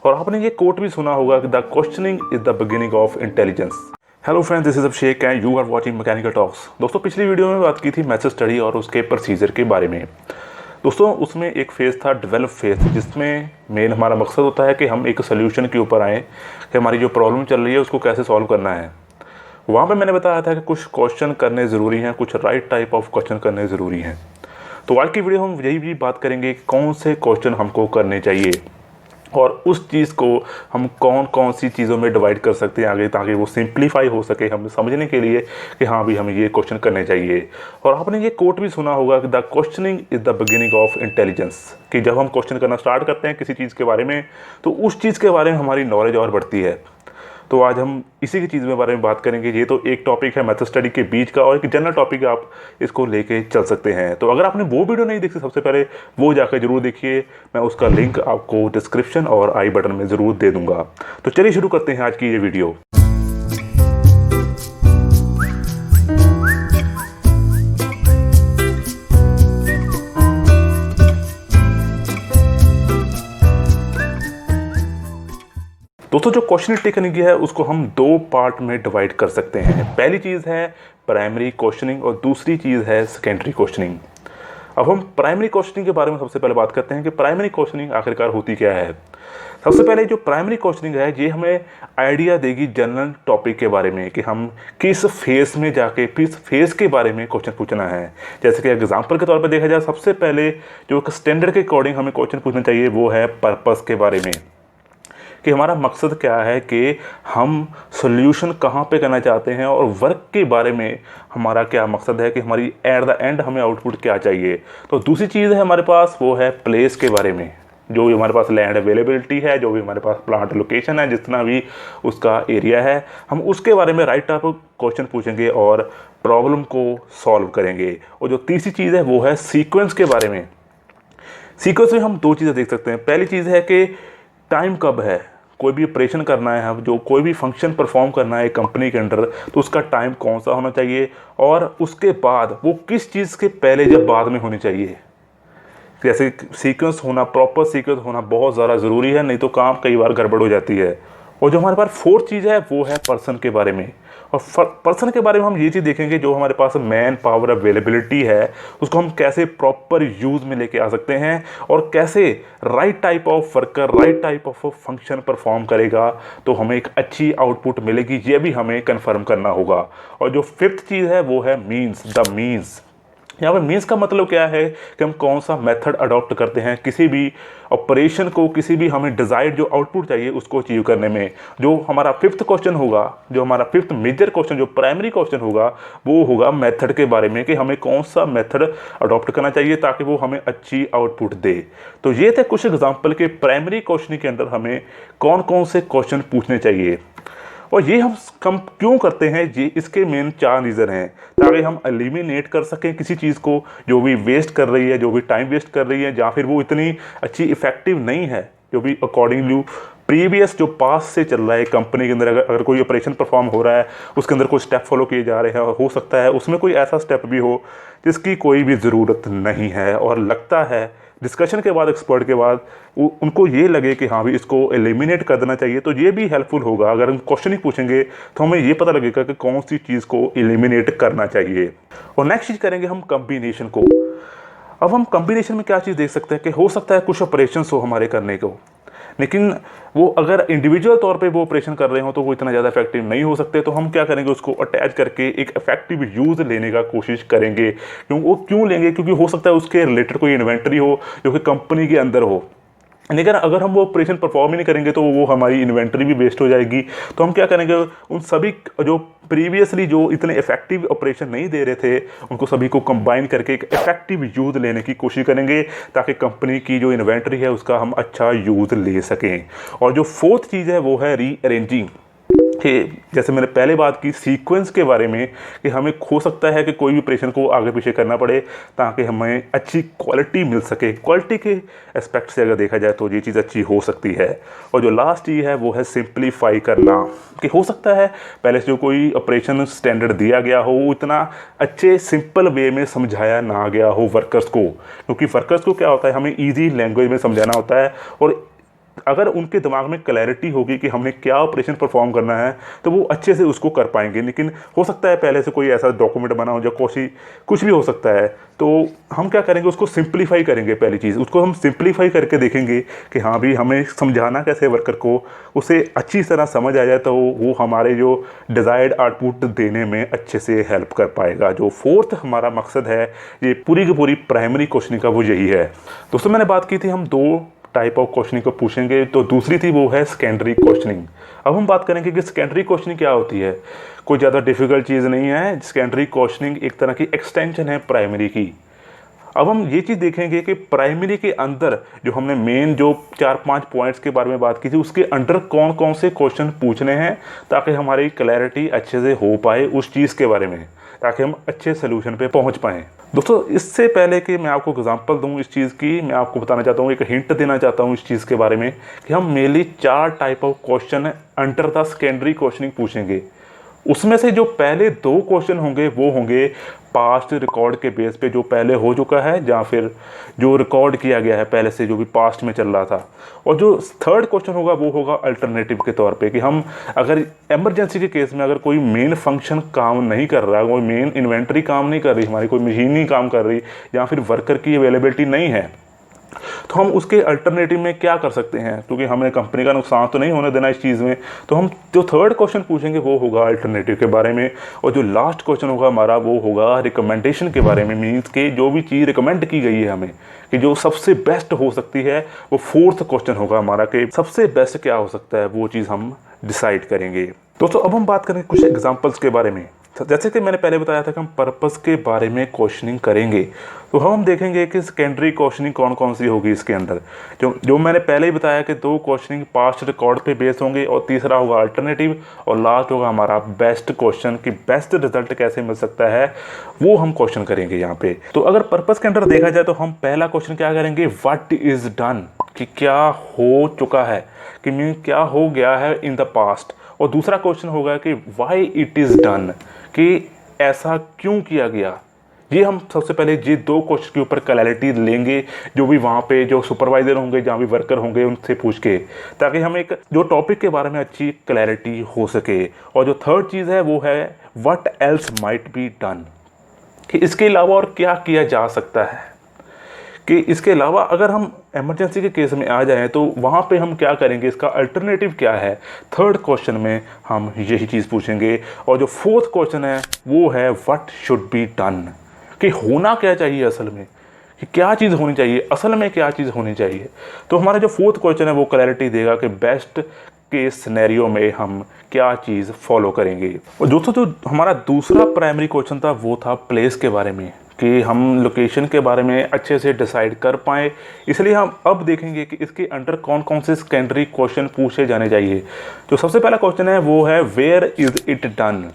और आपने ये कोट भी सुना होगा कि the questioning is the beginning of intelligence. Hello friends, this is Abhishek and you are watching mechanical talks. दोस्तों, पिछली वीडियो में बात की थी मैथड स्टडी और उसके प्रोसीजर के बारे में। दोस्तों, उसमें एक फेज़ था डेवलप फेज़, जिसमें मेन हमारा मकसद होता है कि हम एक सोल्यूशन के ऊपर आएँ कि हमारी जो प्रॉब्लम चल रही है उसको कैसे सॉल्व करना है। वहाँ पे मैंने बताया था कि कुछ क्वेश्चन करने ज़रूरी हैं, कुछ राइट टाइप ऑफ क्वेश्चन करने ज़रूरी हैं। तो आज की वीडियो हम यही भी बात करेंगे कि कौन से क्वेश्चन हमको करने चाहिए और उस चीज़ को हम कौन कौन सी चीज़ों में डिवाइड कर सकते हैं आगे, ताकि वो सिंप्लीफाई हो सके हम समझने के लिए कि हाँ भी हमें ये क्वेश्चन करने चाहिए। और आपने ये कोट भी सुना होगा कि the questioning is the beginning of intelligence, कि जब हम क्वेश्चन करना स्टार्ट करते हैं किसी चीज़ के बारे में तो उस चीज़ के बारे में हमारी नॉलेज और बढ़ती है। तो आज हम इसी की चीज़ में बारे में बात करेंगे। ये तो एक टॉपिक है मैथड स्टडी के बीच का और एक जनरल टॉपिक है, आप इसको लेके चल सकते हैं। तो अगर आपने वो वीडियो नहीं देखी सबसे पहले वो जाकर जरूर देखिए, मैं उसका लिंक आपको डिस्क्रिप्शन और आई बटन में ज़रूर दे दूंगा। तो चलिए शुरू करते हैं आज की ये वीडियो। दोस्तों, जो क्वेश्चन टेक्निक है उसको हम दो पार्ट में डिवाइड कर सकते हैं। पहली चीज़ है प्राइमरी क्वेश्चनिंग और दूसरी चीज़ है सेकेंडरी क्वेश्चनिंग। अब हम प्राइमरी क्वेश्चनिंग के बारे में सबसे पहले बात करते हैं कि प्राइमरी क्वेश्चनिंग आखिरकार होती क्या है। सबसे पहले जो प्राइमरी क्वेश्चनिंग है ये हमें आइडिया देगी जनरल टॉपिक के बारे में कि हम किस फेज़ में जाके किस फेज़ के बारे में क्वेश्चन पूछना है। जैसे कि एग्जांपल के तौर पर देखा जाए, सबसे पहले जो स्टैंडर्ड के अकॉर्डिंग हमें क्वेश्चन पूछना चाहिए वो है पर्पस के बारे में, कि हमारा मकसद क्या है, कि हम सॉल्यूशन कहाँ पे करना चाहते हैं और वर्क के बारे में हमारा क्या मकसद है, कि हमारी एट द एंड हमें आउटपुट क्या चाहिए। तो दूसरी चीज़ है हमारे पास वो है प्लेस के बारे में, जो भी हमारे पास लैंड अवेलेबिलिटी है, जो भी हमारे पास प्लांट लोकेशन है, जितना भी उसका एरिया है, हम उसके बारे में राइट टाइप क्वेश्चन पूछेंगे और प्रॉब्लम को सॉल्व करेंगे। और जो तीसरी चीज़ है वो है सीक्वेंस के बारे में। सीक्वेंस में हम दो चीज़ें देख सकते हैं। पहली चीज़ है कि टाइम कब है, कोई भी ऑपरेशन करना है, हम जो कोई भी फंक्शन परफॉर्म करना है कंपनी के अंडर, तो उसका टाइम कौन सा होना चाहिए और उसके बाद वो किस चीज़ के पहले या बाद में होनी चाहिए। जैसे सीक्वेंस होना, प्रॉपर सीक्वेंस होना बहुत ज़्यादा ज़रूरी है, नहीं तो काम कई बार गड़बड़ हो जाती है। और जो हमारे पास फोर्थ चीज़ है वो है पर्सन के बारे में। और पर्सन के बारे में हम ये चीज़ देखेंगे, जो हमारे पास मैन पावर अवेलेबिलिटी है उसको हम कैसे प्रॉपर यूज़ में लेके आ सकते हैं और कैसे right type of worker right type of function perform करेगा तो हमें एक अच्छी आउटपुट मिलेगी, ये भी हमें कन्फर्म करना होगा। और जो फिफ्थ चीज़ है वो है मीन्स, द मीन्स। यहाँ पर मीन्स का मतलब क्या है कि हम कौन सा मेथड अडॉप्ट करते हैं किसी भी ऑपरेशन को, किसी भी हमें डिज़ायर्ड जो आउटपुट चाहिए उसको अचीव करने में। जो हमारा फिफ्थ क्वेश्चन होगा, जो हमारा फिफ्थ मेजर क्वेश्चन, जो प्राइमरी क्वेश्चन होगा, वो होगा मेथड के बारे में, कि हमें कौन सा मेथड अडॉप्ट करना चाहिए ताकि वो हमें अच्छी आउटपुट दे। तो ये थे कुछ एग्जाम्पल के प्राइमरी क्वेश्चन के अंदर हमें कौन कौन से क्वेश्चन पूछने चाहिए। और ये हम क्यों करते हैं, ये इसके मेन चार रीज़न हैं, ताकि हम एलिमिनेट कर सकें किसी चीज़ को जो भी वेस्ट कर रही है, जो भी टाइम वेस्ट कर रही है, या फिर वो इतनी अच्छी इफेक्टिव नहीं है, जो भी अकॉर्डिंगली प्रीवियस जो पास से चल रहा है कंपनी के अंदर। अगर कोई ऑपरेशन परफॉर्म हो रहा है, उसके अंदर कोई स्टेप फॉलो किए जा रहे हैं और हो सकता है उसमें कोई ऐसा स्टेप भी हो जिसकी कोई भी ज़रूरत नहीं है, और लगता है डिस्कशन के बाद, एक्सपर्ट के बाद उनको ये लगे कि हाँ भी इसको एलिमिनेट कर देना चाहिए, तो ये भी हेल्पफुल होगा। अगर हम क्वेश्चन ही पूछेंगे तो हमें ये पता लगेगा कि कौन सी चीज़ को एलिमिनेट करना चाहिए। और नेक्स्ट चीज़ करेंगे हम कम्बिनेशन को। अब हम कम्बिनेशन में क्या चीज़ देख सकते हैं कि हो सकता है कुछ ऑपरेशन हो हमारे करने को, लेकिन वो अगर इंडिविजुअल तौर पे वो ऑपरेशन कर रहे हो तो वो इतना ज़्यादा इफेक्टिव नहीं हो सकते। तो हम क्या करेंगे, उसको अटैच करके एक इफेक्टिव यूज़ लेने का कोशिश करेंगे। क्यों लेंगे, क्योंकि हो सकता है उसके रिलेटेड कोई इन्वेंट्री हो जो कि कंपनी के अंदर हो, लेकिन अगर हम वो ऑपरेशन परफॉर्म ही नहीं करेंगे तो वो हमारी इन्वेंट्री भी वेस्ट हो जाएगी। तो हम क्या करेंगे, उन सभी जो प्रीवियसली जो इतने इफेक्टिव ऑपरेशन नहीं दे रहे थे उनको सभी को कंबाइन करके एक इफेक्टिव यूज़ लेने की कोशिश करेंगे, ताकि कंपनी की जो इन्वेंट्री है उसका हम अच्छा यूज़ ले सकें। और जो फोर्थ चीज़ है वो है रीअरेंजिंग, कि जैसे मैंने पहले बात की सीक्वेंस के बारे में, कि हमें हो सकता है कि कोई भी ऑपरेशन को आगे पीछे करना पड़े ताकि हमें अच्छी क्वालिटी मिल सके। क्वालिटी के एस्पेक्ट से अगर देखा जाए तो ये चीज़ अच्छी हो सकती है। और जो लास्ट चीज़ है वो है सिंप्लीफाई करना, कि हो सकता है पहले से जो कोई ऑपरेशन स्टैंडर्ड दिया गया हो वो इतना अच्छे सिंपल वे में समझाया ना गया हो वर्कर्स को, क्योंकि वर्कर्स को क्या होता है, हमें ईजी लैंग्वेज में समझाना होता है और अगर उनके दिमाग में क्लैरिटी होगी कि हमने क्या ऑपरेशन परफॉर्म करना है तो वो अच्छे से उसको कर पाएंगे। लेकिन हो सकता है पहले से कोई ऐसा डॉक्यूमेंट बना हो, जो कुछ भी हो सकता है, तो हम क्या करेंगे, उसको सिंप्लीफाई करेंगे। पहली चीज़, उसको हम सिंप्लीफाई करके देखेंगे कि हाँ भी हमें समझाना कैसे वर्कर को, उसे अच्छी तरह समझ आ जाए, तो वो हमारे जो डिज़ायर्ड आउटपुट देने में अच्छे से हेल्प कर पाएगा। जो फोर्थ हमारा मकसद है ये पूरी की पूरी प्राइमरी क्वेश्चनिंग का, वो यही है। दोस्तों मैंने बात की थी हम 2 टाइप ऑफ क्वेश्चनिंग को पूछेंगे, तो दूसरी थी वो है सेकेंडरी क्वेश्चनिंग। अब हम बात करेंगे कि सेकेंडरी क्वेश्चनिंग क्या होती है। कोई ज़्यादा डिफिकल्ट चीज़ नहीं है। सेकेंडरी क्वेश्चनिंग एक तरह की एक्सटेंशन है प्राइमरी की। अब हम ये चीज़ देखेंगे कि प्राइमरी के अंदर जो हमने मेन जो 4-5 पॉइंट्स के बारे में बात की थी, उसके अंडर कौन कौन से क्वेश्चन पूछने हैं, ताकि हमारी क्लैरिटी अच्छे से हो पाए उस चीज़ के बारे में, ताकि हम अच्छे सोल्यूशन पे पहुंच पाएँ। दोस्तों इससे पहले कि मैं आपको एग्जांपल दूं इस चीज़ की, मैं आपको बताना चाहता हूं, एक हिंट देना चाहता हूं इस चीज़ के बारे में कि हम mainly 4 type of question under the secondary questioning पूछेंगे। उसमें से जो पहले 2 क्वेश्चन होंगे वो होंगे पास्ट रिकॉर्ड के बेस पे, जो पहले हो चुका है या फिर जो रिकॉर्ड किया गया है पहले से, जो भी पास्ट में चल रहा था। और जो थर्ड क्वेश्चन होगा वो होगा अल्टरनेटिव के तौर पे, कि हम अगर इमरजेंसी के केस में अगर कोई मेन फंक्शन काम नहीं कर रहा, कोई मेन इन्वेंट्री काम नहीं कर रही, हमारी कोई मशीन नहीं काम कर रही, या फिर वर्कर की अवेलेबिलिटी नहीं है, तो हम उसके अल्टरनेटिव में क्या कर सकते हैं, क्योंकि हमें कंपनी का नुकसान तो नहीं होने देना इस चीज़ में। तो हम जो थर्ड क्वेश्चन पूछेंगे वो होगा अल्टरनेटिव के बारे में, और जो लास्ट क्वेश्चन होगा हमारा वो होगा रिकमेंडेशन के बारे में। मीन्स के जो भी चीज़ रिकमेंड की गई है हमें, कि जो सबसे बेस्ट हो सकती है, वो फोर्थ क्वेश्चन होगा हमारा, कि सबसे बेस्ट क्या हो सकता है, वो चीज़ हम डिसाइड करेंगे। दोस्तों अब हम बात करेंगे कुछ एग्जाम्पल्स के बारे में। जैसे कि मैंने पहले बताया था कि हम पर्पस के बारे में क्वेश्चनिंग करेंगे, तो हम देखेंगे कि सेकेंडरी क्वेश्चनिंग कौन कौन सी होगी इसके अंदर। जो मैंने पहले ही बताया कि 2 क्वेश्चनिंग पास्ट रिकॉर्ड पे बेस होंगे, और तीसरा होगा अल्टरनेटिव, और लास्ट होगा हमारा बेस्ट क्वेश्चन, कि बेस्ट रिजल्ट कैसे मिल सकता है, वो हम क्वेश्चन करेंगे यहाँ पे। तो अगर पर्पस के अंदर देखा जाए तो हम पहला क्वेश्चन क्या करेंगे, व्हाट इज डन, कि क्या हो चुका है, कि मीन क्या हो गया है इन द पास्ट। और दूसरा क्वेश्चन होगा कि व्हाई इट इज़ डन, कि ऐसा क्यों किया गया। ये हम सबसे पहले ये 2 क्वेश्चन के ऊपर क्लैरिटी लेंगे, जो भी वहाँ पे जो सुपरवाइजर होंगे, जहाँ भी वर्कर होंगे, उनसे पूछ के, ताकि हमें एक जो टॉपिक के बारे में अच्छी क्लैरिटी हो सके। और जो थर्ड चीज़ है वो है what else might be done, कि इसके अलावा और क्या किया जा सकता है, कि इसके अलावा अगर हम इमरजेंसी के केस में आ जाएं तो वहाँ पे हम क्या करेंगे, इसका अल्टरनेटिव क्या है। थर्ड क्वेश्चन में हम यही चीज़ पूछेंगे। और जो फोर्थ क्वेश्चन है वो है व्हाट शुड बी डन, कि होना क्या चाहिए असल में, कि क्या चीज़ होनी चाहिए, असल में क्या चीज़ होनी चाहिए। तो हमारा जो फोर्थ क्वेश्चन है वो क्लैरिटी देगा कि बेस्ट के सिनेरियो में हम क्या चीज़ फॉलो करेंगे। और दोस्तों जो हमारा दूसरा प्राइमरी क्वेश्चन था वो था प्लेस के बारे में, कि हम लोकेशन के बारे में अच्छे से डिसाइड कर पाएँ। इसलिए हम अब देखेंगे कि इसके अंडर कौन कौन से सेकेंडरी क्वेश्चन पूछे जाने चाहिए। तो सबसे पहला क्वेश्चन है वो है वेयर इज़ इट डन।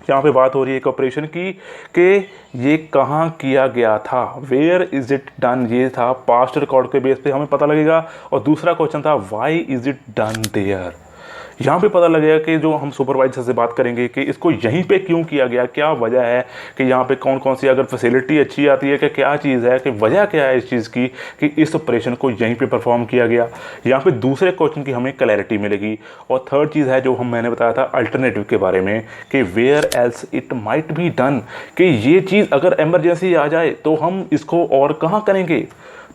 यहाँ पे बात हो रही है एक ऑपरेशन की, कि ये कहाँ किया गया था। वेयर इज़ इट डन ये था पास्ट रिकॉर्ड के बेस पे हमें पता लगेगा। और दूसरा क्वेश्चन था why is it done there. यहाँ पे पता लगेगा कि जो हम सुपरवाइजर से बात करेंगे कि इसको यहीं पे क्यों किया गया, क्या वजह है, कि यहाँ पे कौन कौन सी अगर फैसिलिटी अच्छी आती है, कि क्या चीज़ है, कि वजह क्या है इस चीज़ की कि इस ऑपरेशन को यहीं पे परफॉर्म किया गया। यहाँ पे दूसरे क्वेश्चन की हमें क्लैरिटी मिलेगी। और थर्ड चीज़ है जो मैंने बताया था अल्टरनेटिव के बारे में, कि where else it might be done, कि ये चीज़ अगर इमरजेंसी आ जाए तो हम इसको और कहाँ करेंगे।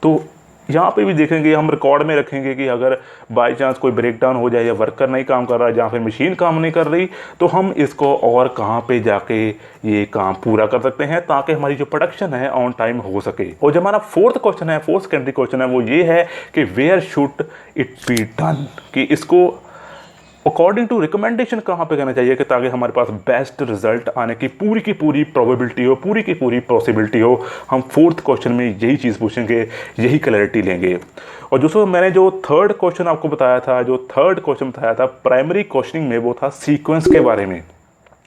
तो यहाँ पे भी देखेंगे, हम रिकॉर्ड में रखेंगे कि अगर बाय चांस कोई ब्रेकडाउन हो जाए या वर्कर नहीं काम कर रहा है या फिर मशीन काम नहीं कर रही, तो हम इसको और कहाँ पे जाके ये काम पूरा कर सकते हैं, ताकि हमारी जो प्रोडक्शन है ऑन टाइम हो सके। और जो हमारा फोर्थ क्वेश्चन है, फोर्थ सेकेंडरी क्वेश्चन है, वो ये है कि where should it be done, कि इसको अकॉर्डिंग टू रिकमेंडेशन कहाँ पे करना चाहिए, कि ताकि हमारे पास बेस्ट रिजल्ट आने की पूरी प्रोबेबिलिटी हो, पूरी की पूरी पॉसिबिलिटी हो। हम फोर्थ क्वेश्चन में यही चीज़ पूछेंगे, यही क्लैरिटी लेंगे। और दोस्तों मैंने जो थर्ड क्वेश्चन आपको बताया था, जो थर्ड क्वेश्चन बताया था प्राइमरी क्वेश्चनिंग में, वो था सीक्वेंस के बारे में,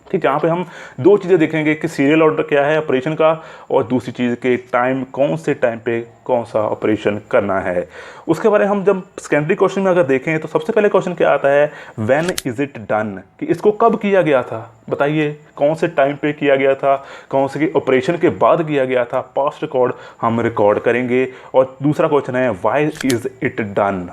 कि जहाँ पे हम 2 चीज़ें देखेंगे कि सीरियल ऑर्डर क्या है ऑपरेशन का, और दूसरी चीज़ के टाइम, कौन से टाइम पे कौन सा ऑपरेशन करना है। उसके बारे में हम जब सेकेंडरी क्वेश्चन में अगर देखें तो सबसे पहले क्वेश्चन क्या आता है, व्हेन इज़ इट डन, कि इसको कब किया गया था, बताइए कौन से टाइम पे किया गया था, कौन से ऑपरेशन के बाद किया गया था। पास्ट रिकॉर्ड हम रिकॉर्ड करेंगे। और दूसरा क्वेश्चन है व्हाई इज़ इट डन,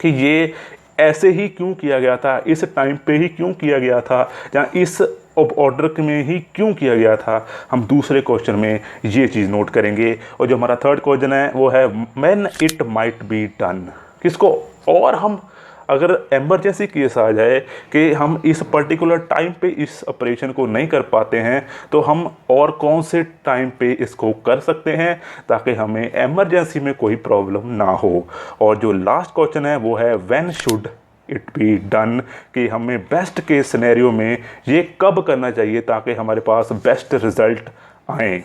कि ये ऐसे ही क्यों किया गया था, इस टाइम पे ही क्यों किया गया था, या इस ऑर्डर में ही क्यों किया गया था। हम दूसरे क्वेश्चन में ये चीज़ नोट करेंगे। और जो हमारा थर्ड क्वेश्चन है वो है when it might be done, किसको, और हम अगर इमरजेंसी केस आ जाए कि हम इस पर्टिकुलर टाइम पे इस ऑपरेशन को नहीं कर पाते हैं, तो हम और कौन से टाइम पे इसको कर सकते हैं ताकि हमें इमरजेंसी में कोई प्रॉब्लम ना हो। और जो लास्ट क्वेश्चन है वो है when should it be done, कि हमें बेस्ट केस सिनेरियो में ये कब करना चाहिए ताकि हमारे पास बेस्ट रिजल्ट आए।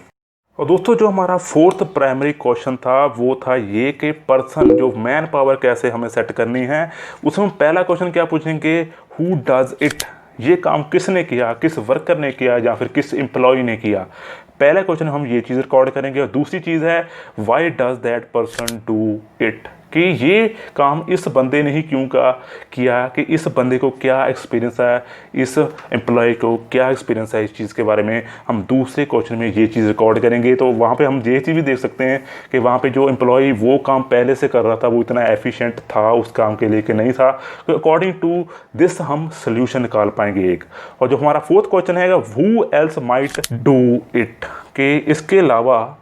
और दोस्तों जो हमारा फोर्थ प्राइमरी क्वेश्चन था वो था ये कि पर्सन जो मैन पावर कैसे हमें सेट करनी है। उसमें पहला क्वेश्चन क्या पूछेंगे, हु डज इट, ये काम किसने किया, किस वर्कर ने किया या फिर किस एम्प्लॉय ने किया। पहला क्वेश्चन हम ये चीज़ रिकॉर्ड करेंगे। और दूसरी चीज़ है why does that person do it, कि ये काम इस बंदे ने ही क्यों किया, कि इस बंदे को क्या एक्सपीरियंस है, इस एम्प्लॉय को क्या एक्सपीरियंस है इस चीज़ के बारे में। हम दूसरे क्वेश्चन में ये चीज़ रिकॉर्ड करेंगे। तो वहाँ पे हम ये चीज़ भी देख सकते हैं कि वहाँ पे जो एम्प्लॉय वो काम पहले से कर रहा था वो इतना एफिशिएंट था उस काम के लिए कि नहीं था। तो अकॉर्डिंग टू दिस हम सोल्यूशन निकाल पाएंगे एक। और जो हमारा फोर्थ क्वेश्चन है who else might do it, कि इसके अलावा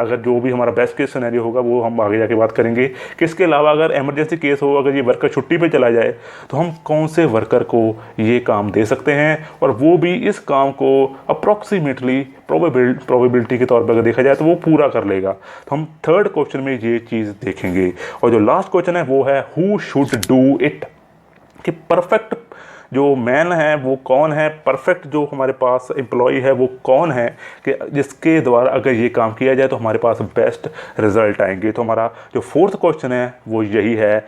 अगर जो भी हमारा बेस्ट केस सिनेरियो होगा वो हम आगे जाके बात करेंगे कि इसके अलावा अगर इमरजेंसी केस हो, अगर ये वर्कर छुट्टी पे चला जाए तो हम कौन से वर्कर को ये काम दे सकते हैं, और वो भी इस काम को अप्रॉक्सीमेटली प्रोबेबिलिटी के तौर पर अगर देखा जाए तो वो पूरा कर लेगा। तो हम थर्ड क्वेश्चन में ये चीज़ देखेंगे। और जो लास्ट क्वेश्चन है वो है हु शुड डू इट, कि परफेक्ट जो मैन है वो कौन है, परफेक्ट जो हमारे पास एम्प्लॉय है वो कौन है, कि जिसके द्वारा अगर ये काम किया जाए तो हमारे पास बेस्ट रिजल्ट आएंगे। तो हमारा जो फोर्थ क्वेश्चन है वो यही है,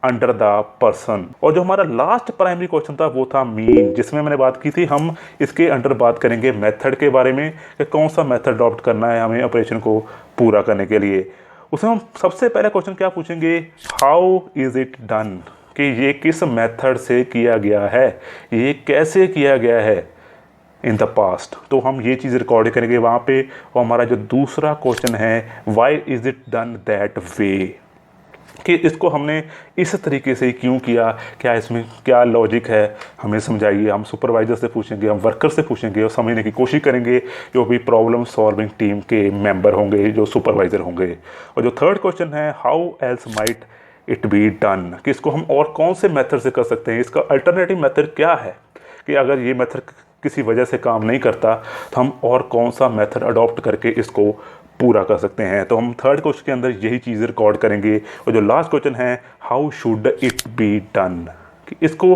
अंडर द पर्सन। और जो हमारा लास्ट प्राइमरी क्वेश्चन था वो था मीन, जिसमें मैंने बात की थी हम इसके अंडर बात करेंगे मेथड के बारे में कि कौन सा मेथड अडॉप्ट करना है हमें ऑपरेशन को पूरा करने के लिए। उसमें हम सबसे पहला क्वेश्चन क्या पूछेंगे, हाउ इज़ इट डन, कि ये किस मेथड से किया गया है, ये कैसे किया गया है इन द पास्ट। तो हम ये चीज़ रिकॉर्ड करेंगे वहाँ पे। और हमारा जो दूसरा क्वेश्चन है why is it done that way, कि इसको हमने इस तरीके से क्यों किया, क्या इसमें क्या लॉजिक है हमें समझाइए। हम सुपरवाइज़र से पूछेंगे, हम वर्कर से पूछेंगे और समझने की कोशिश करेंगे जो भी प्रॉब्लम सॉल्विंग टीम के मेंबर होंगे, जो सुपरवाइज़र होंगे। और जो थर्ड क्वेश्चन है how else might it be done, कि इसको हम और कौन से मेथड से कर सकते हैं, इसका अल्टरनेटिव मेथड क्या है, कि अगर ये मेथड किसी वजह से काम नहीं करता तो हम और कौन सा मेथड अडॉप्ट करके इसको पूरा कर सकते हैं। तो हम थर्ड क्वेश्चन के अंदर यही चीज़ रिकॉर्ड करेंगे। और जो लास्ट क्वेश्चन है how should it be done, कि इसको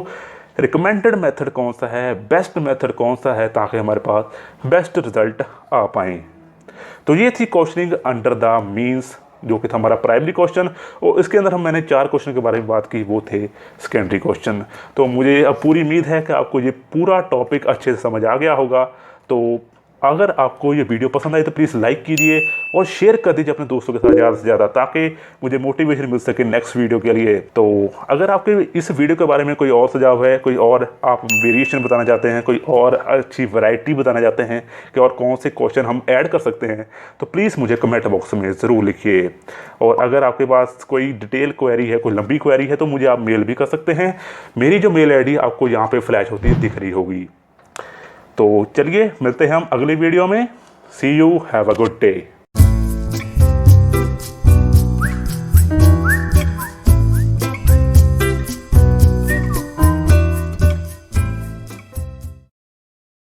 रिकमेंडेड मेथड कौन सा है, बेस्ट मेथड कौन सा है ताकि हमारे पास बेस्ट रिजल्ट आ पाएँ। तो ये थी क्वेश्चनिंग अंडर द मीन्स, जो कि था हमारा प्राइमरी क्वेश्चन। और इसके अंदर मैंने 4 क्वेश्चन के बारे में बात की, वो थे सेकेंडरी क्वेश्चन। तो मुझे अब पूरी उम्मीद है कि आपको ये पूरा टॉपिक अच्छे से समझ आ गया होगा। तो अगर आपको ये वीडियो पसंद आई तो प्लीज़ लाइक कीजिए और शेयर कर दीजिए अपने दोस्तों के साथ ज़्यादा से ज़्यादा, ताकि मुझे मोटिवेशन मिल सके नेक्स्ट वीडियो के लिए। तो अगर आपके इस वीडियो के बारे में कोई और सुझाव है, कोई और आप वेरिएशन बताना चाहते हैं, कोई और अच्छी वैरायटी बताना चाहते हैं कि और कौन से क्वेश्चन हम ऐड कर सकते हैं, तो प्लीज़ मुझे कमेंट बॉक्स में ज़रूर लिखिए। और अगर आपके पास कोई डिटेल क्वेरी है, कोई लंबी क्वेरी है, तो मुझे आप मेल भी कर सकते हैं। मेरी जो मेल ID आपको यहाँ पर फ्लैश होती है दिख रही होगी। तो चलिए मिलते हैं हम अगले वीडियो में। See you, have a good day.